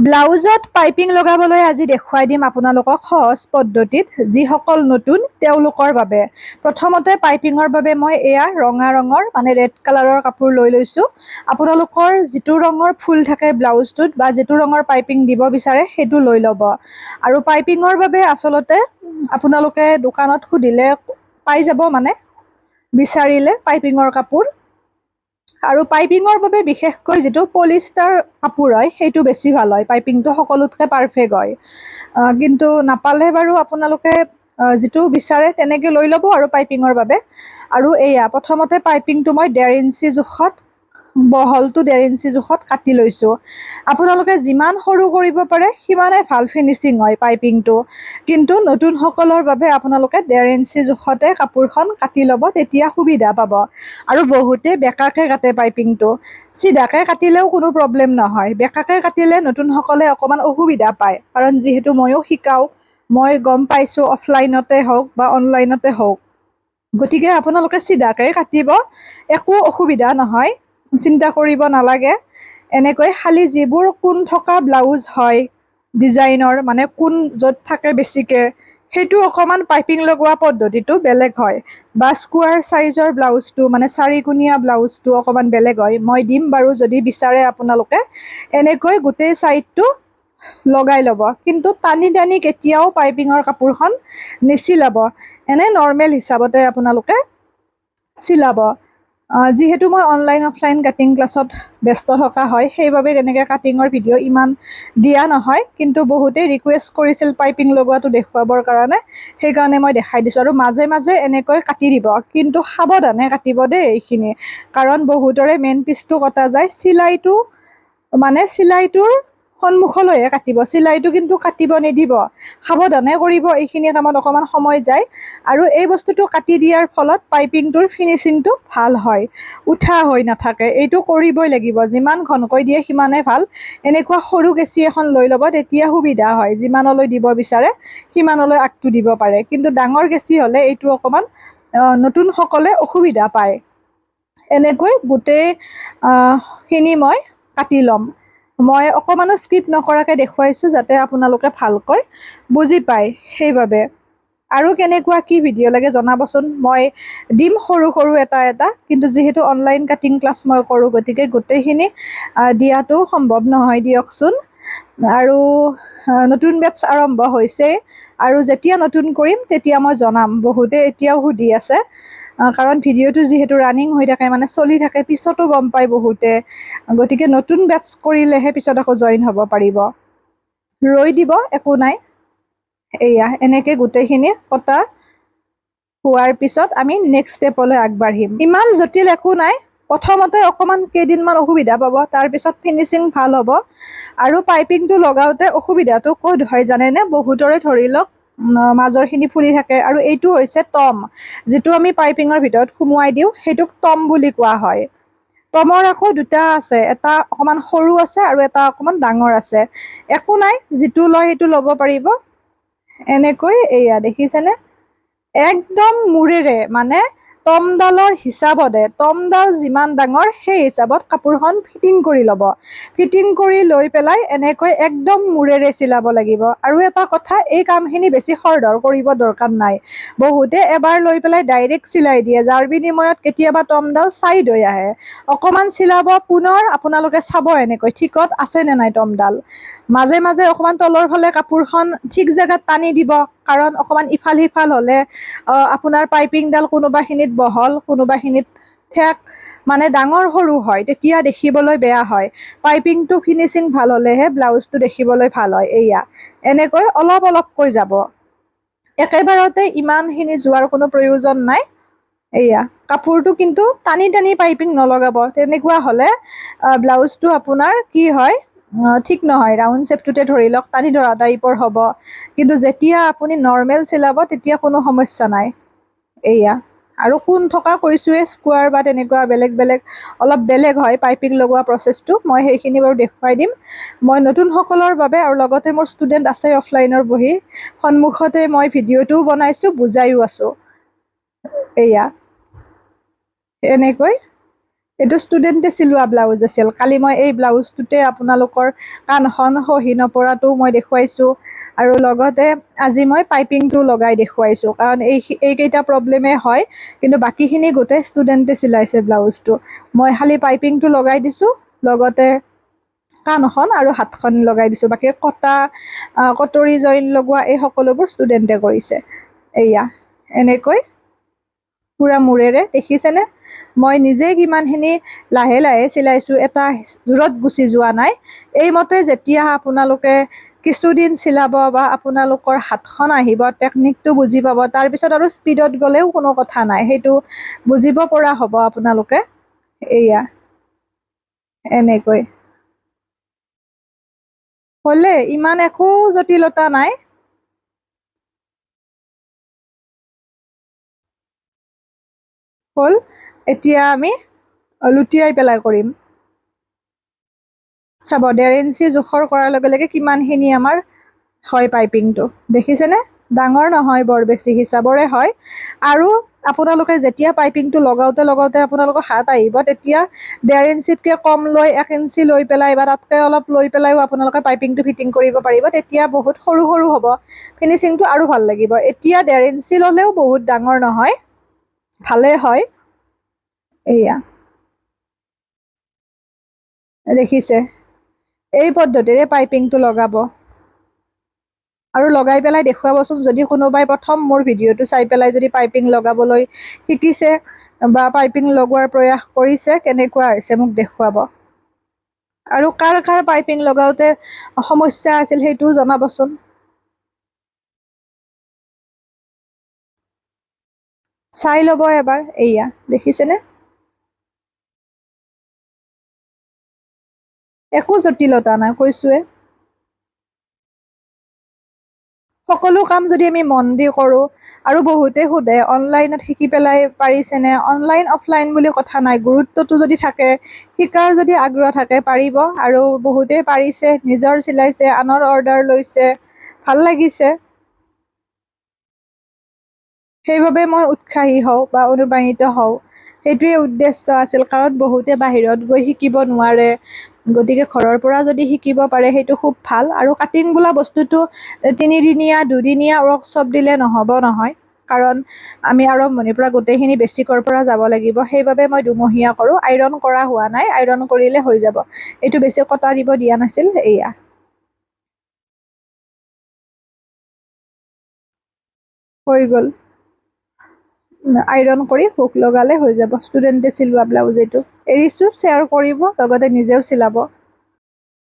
ব্লাউজত piping লগাবলৈ আজি দেখুৱাই দিম আপোনালোকক সহজ পদ্ধতিত যিসকল নতুন তেওঁলোকৰ বাবে। প্ৰথমতে পাইপিঙৰ বাবে মই এয়া ৰঙা ৰঙৰ মানে ৰেড কালাৰৰ কাপোৰ লৈ লৈছোঁ। আপোনালোকৰ যিটো ৰঙৰ ফুল থাকে ব্লাউজটোত বা যিটো ৰঙৰ পাইপিং দিব বিচাৰে সেইটো লৈ ল'ব। আৰু পাইপিঙৰ বাবে আচলতে আপোনালোকে দোকানত সুধিলে পাই যাব, মানে বিচাৰিলে পাইপিঙৰ কাপোৰ। আৰু পাইপিঙৰ বাবে বিশেষকৈ যিটো পলিষ্টাৰ কাপোৰ হয় সেইটো বেছি ভাল হয়, পাইপিংটো সকলোতকৈ পাৰফেক্ট হয়। কিন্তু নাপালে বাৰু আপোনালোকে যিটো বিচাৰে তেনেকৈ লৈ ল'ব আৰু পাইপিঙৰ বাবে। আৰু এয়া প্ৰথমতে পাইপিংটো মই 1.5 ইঞ্চি জোখত, বহলটো 1.5 ইঞ্চি জোখত কাটি লৈছোঁ। আপোনালোকে যিমান সৰু কৰিব পাৰে সিমানেই ভাল ফিনিচিং হয় পাইপিংটো, কিন্তু নতুনসকলৰ বাবে আপোনালোকে 1.5 ইঞ্চি জোখতে কাপোৰখন কাটি ল'ব, তেতিয়া সুবিধা পাব। আৰু বহুতে বেঁকাকৈ কাটে পাইপিংটো, চিধাকৈ কাটিলেও কোনো প্ৰব্লেম নহয়, বেঁকাকৈ কাটিলে নতুনসকলে অকণমান অসুবিধা পায়। কাৰণ যিহেতু ময়ো শিকাওঁ, মই গম পাইছোঁ অফলাইনতে হওক বা অনলাইনতে হওক। গতিকে আপোনালোকে চিধাকৈ কাটিব, একো অসুবিধা নহয়, চিন্তা কৰিব নালাগে। এনেকৈ খালি যিবোৰ কোণ থকা ব্লাউজ হয় ডিজাইনৰ, মানে কোণ য'ত থাকে বেছিকৈ, সেইটো অকণমান পাইপিং লগোৱা পদ্ধতিটো বেলেগ হয়। বা স্কুৱাৰ চাইজৰ ব্লাউজটো মানে 4-কোণীয়া ব্লাউজটো অকণমান বেলেগ হয়। মই দিম বাৰু যদি বিচাৰে আপোনালোকে। এনেকৈ গোটেই ছাইডটো লগাই ল'ব, কিন্তু টানি টানি কেতিয়াও পাইপিঙৰ কাপোৰখন নিচিলাব। এনে নৰ্মেল হিচাপতে আপোনালোকে চিলাব। যিহেতু মই অনলাইন অফলাইন কাটিং ক্লাছত ব্যস্ত থকা হয়, সেইবাবে তেনেকৈ কাটিঙৰ ভিডিঅ' ইমান দিয়া নহয়। কিন্তু বহুতেই ৰিকুৱেষ্ট কৰিছিল পাইপিং লগোৱাটো দেখুৱাবৰ কাৰণে, সেইকাৰণে মই দেখাই দিছোঁ। আৰু মাজে মাজে এনেকৈ কাটি দিব, কিন্তু সাৱধানে কাটিব দেই এইখিনি, কাৰণ বহুতৰে মেইন পিচটো কটা যায়। চিলাইটো মানে চিলাইটোৰ সন্মুখলৈহে কাটিব, চিলাইটো কিন্তু কাটিব নিদিব, সাৱধানে কৰিব। এইখিনি কামত অকণমান সময় যায়। আৰু এই বস্তুটো কাটি দিয়াৰ ফলত পাইপিংটোৰ ফিনিচিংটো ভাল হয়, উঠা হৈ নাথাকে। এইটো কৰিবই লাগিব, যিমান ঘনকৈ দিয়ে সিমানেই ভাল। এনেকুৱা সৰু কেঁচি এখন লৈ ল'ব, তেতিয়া সুবিধা হয়, যিমানলৈ দিব বিচাৰে সিমানলৈ আগটো দিব পাৰে। কিন্তু ডাঙৰ কেঁচি হ'লে এইটো অকণমান নতুনসকলে অসুবিধা পায়। এনেকৈ গোটেইখিনি মই কাটি ল'ম। মই অকণমানো স্কিপ নকৰাকৈ দেখুৱাইছোঁ যাতে আপোনালোকে ভালকৈ বুজি পায়, সেইবাবে। আৰু কেনেকুৱা কি ভিডিঅ' লাগে জনাবচোন, মই দিম সৰু সৰু এটা এটা। কিন্তু যিহেতু অনলাইন কাটিং ক্লাছ মই কৰোঁ, গতিকে গোটেইখিনি দিয়াটো সম্ভৱ নহয় দিয়কচোন। আৰু নতুন বেটছ আৰম্ভ হৈছে, আৰু যেতিয়া নতুন কৰিম তেতিয়া মই জনাম। বহুতে এতিয়াও সুধি আছে, কাৰণ ভিডিঅ'টো যিহেতু ৰানিং হৈ থাকে, মানে চলি থাকে, পিছতো গম পায় বহুতে। গতিকে নতুন বেটছ কৰিলেহে পিছত আকৌ জইন হ'ব পাৰিব। ৰৈ দিব, একো নাই। এয়া এনেকৈ গোটেইখিনি কটা হোৱাৰ পিছত আমি নেক্সট ষ্টেপলৈ আগবাঢ়িম। ইমান জটিল একো নাই, প্ৰথমতে অকণমান কেইদিনমান অসুবিধা পাব, তাৰপিছত ফিনিচিং ভাল হ'ব। আৰু পাইপিংটো লগাওঁতে অসুবিধাটো ক'ত হয় জানেনে? বহুতৰে ধৰি লওক মাজৰখিনি ফুলি থাকে, আৰু এইটো হৈছে টম, যিটো আমি পাইপিঙৰ ভিতৰত সুমুৱাই দিওঁ, সেইটোক টম বুলি কোৱা হয়। টমৰ আকৌ দুটা আছে, এটা অকণমান সৰু আছে আৰু এটা অকণমান ডাঙৰ আছে। একো নাই, যিটো লয় সেইটো ল'ব পাৰিব। এনেকৈ এয়া দেখিছেনে, একদম মূৰেৰে, মানে টমডালৰ হিচাপতে, টমডাল যিমান ডাঙৰ সেই হিচাপত কাপোৰখন ফিটিং কৰি ল'ব। ফিটিং কৰি লৈ পেলাই এনেকৈ একদম মূৰেৰে চিলাব লাগিব। আৰু এটা কথা, এই কামখিনি বেছি খৰধৰ কৰিব দৰকাৰ নাই। বহুতে এবাৰ লৈ পেলাই ডাইৰেক্ট চিলাই দিয়ে, যাৰ বিনিময়ত কেতিয়াবা টমডাল ছাইড হৈ আহে। অকণমান চিলাব, পুনৰ আপোনালোকে চাব এনেকৈ ঠিকত আছেনে নাই টমডাল। মাজে মাজে অকণমান তলৰ ফালে কাপোৰখন ঠিক জেগাত টানি দিব, কাৰণ অকণমান ইফাল সিফাল হ'লে আপোনাৰ পাইপিংডাল কোনোবাখিনিত বহল, কোনোবাখিনিত ঠেক, মানে ডাঙৰ সৰু হয়, তেতিয়া দেখিবলৈ বেয়া হয়। পাইপিংটো ফিনিচিং ভাল হ'লেহে ব্লাউজটো দেখিবলৈ ভাল হয়। এয়া এনেকৈ অলপ অলপকৈ যাব, একেবাৰতে ইমানখিনি যোৱাৰ কোনো প্ৰয়োজন নাই। এয়া কাপোৰটো কিন্তু টানি টানি পাইপিং নলগাব, তেনেকুৱা হ'লে ব্লাউজটো আপোনাৰ কি হয়, ঠিক নহয়, ৰাউণ্ড শ্বেপটোতে ধৰি লওক টানি ধৰা টাইপৰ হ'ব। কিন্তু যেতিয়া আপুনি নৰ্মেল চিলাব তেতিয়া কোনো সমস্যা নাই। এয়া আৰু কোণ থকা কৈছোঁৱে, স্কুৱাৰ বা তেনেকুৱা বেলেগ বেলেগ, অলপ বেলেগ হয় পাইপিং লগোৱা প্ৰচেছটো। মই সেইখিনি বাৰু দেখুৱাই দিম। মই নতুনসকলৰ বাবে, আৰু লগতে মোৰ ষ্টুডেণ্ট আছে অফলাইনৰ বহি, সন্মুখতে মই ভিডিঅ'টোও বনাইছোঁ, বুজাইও আছোঁ। এয়া এনেকৈ এইটো ষ্টুডেণ্টে চিলোৱা ব্লাউজ আছিল। কালি মই এই ব্লাউজটোতে আপোনালোকৰ কাণখন খহি নপৰাটো মই দেখুৱাইছোঁ আৰু লগতে আজি মই পাইপিংটো লগাই দেখুৱাইছোঁ, কাৰণ এইকেইটা প্ৰব্লেমেই হয়, কিন্তু বাকীখিনি গোটেই ষ্টুডেণ্টে চিলাইছে ব্লাউজটো। মই খালি পাইপিংটো লগাই দিছোঁ, লগতে কাণখন আৰু হাতখন লগাই দিছোঁ। বাকী কটা, কটৰী জইন লগোৱা এই সকলোবোৰ ষ্টুডেণ্টে কৰিছে। এয়া এনেকৈ পুৰা মূৰেৰে দেখিছেনে? মই নিজে কিমানখিনি লাহে লাহে চিলাইছোঁ, এটা জোৰত গুচি যোৱা নাই। এইমতে যেতিয়া আপোনালোকে কিছুদিন চিলাব বা আপোনালোকৰ হাতখন আহিব, টেকনিকটো বুজি পাব, তাৰপিছত আৰু স্পীডত গ'লেও কোনো কথা নাই, সেইটো বুজিব পৰা হ'ব আপোনালোকে। এয়া এনেকৈ হ'লে, ইমান একো জটিলতা নাই। হ'ল, এতিয়া আমি লুটিয়াই পেলাই কৰিম। চাব 1.5 ইঞ্চি জোখৰ কৰাৰ লগে লগে কিমানখিনি আমাৰ হয় পাইপিংটো, দেখিছেনে? ডাঙৰ নহয় বৰ বেছি, হিচাপৰে হয়। আৰু আপোনালোকে যেতিয়া পাইপিংটো লগাওঁতে লগাওঁতে আপোনালোকৰ হাত আহিব, তেতিয়া 1.5 ইঞ্চিতকৈ কম লৈ 1 ইঞ্চি লৈ পেলাই বা তাতকৈ অলপ লৈ পেলাইও আপোনালোকে পাইপিংটো ফিটিং কৰিব পাৰিব। তেতিয়া বহুত সৰু সৰু হ'ব, ফিনিচিংটো আৰু ভাল লাগিব। এতিয়া 1.5 ইঞ্চি ল'লেও বহুত ডাঙৰ নহয়, ভালেই হয়। এয়া দেখিছে, এই পদ্ধতিৰে পাইপিংটো লগাব আৰু লগাই পেলাই দেখুৱাবচোন। যদি কোনোবাই প্ৰথম মোৰ ভিডিঅ'টো চাই পেলাই যদি পাইপিং লগাবলৈ শিকিছে বা পাইপিং লগোৱাৰ প্ৰয়াস কৰিছে, কেনেকুৱা হৈছে মোক দেখুৱাব। আৰু কাৰ কাৰ পাইপিং লগাওঁতে সমস্যা আছিল সেইটোও জনাবচোন। চাই ল'ব এবাৰ। এয়া দেখিছেনে? একো জটিলতা নাই, কৈছোৱে। সকলো কাম যদি আমি মন দি কৰোঁ, আৰু বহুতে সোধে অনলাইনত শিকি পেলাই পাৰিছেনে? অনলাইন অফলাইন বুলি কথা নাই, গুৰুত্বটো যদি থাকে, শিকাৰ যদি আগ্ৰহ থাকে, পাৰিব। আৰু বহুতেই পাৰিছে, নিজৰ চিলাইছে, আনৰ অৰ্ডাৰ লৈছে, ভাল লাগিছে। সেইবাবে মই উৎসাহী হওঁ বা অনুপ্ৰাণিত হওঁ, সেইটোৱে উদ্দেশ্য আছিল। কাৰণ বহুতে বাহিৰত গৈ শিকিব নোৱাৰে, গতিকে ঘৰৰ পৰা যদি শিকিব পাৰে সেইটো খুব ভাল। আৰু কাটিং বোলা বস্তুটো 3দিনীয়া 2দিনীয়া ৱৰ্কশ্বপ দিলে নহ'ব নহয়, কাৰণ আমি আৰম্ভণিৰ পৰা গোটেইখিনি বেছিকৰ পৰা যাব লাগিব। সেইবাবে মই 2মহীয়া কৰোঁ। আইৰণ কৰা হোৱা নাই, আইৰণ কৰিলে হৈ যাব। এইটো বেছি কটা দিব দিয়া নাছিল। এয়া হৈ গ'ল, আইৰণ কৰি হুক লগালে হৈ যাব। ষ্টুডেণ্টে চিলোৱা ব্লাউজ এইটো। এৰিছোঁ, শ্বেয়াৰ কৰিব, লগতে নিজেও চিলাব।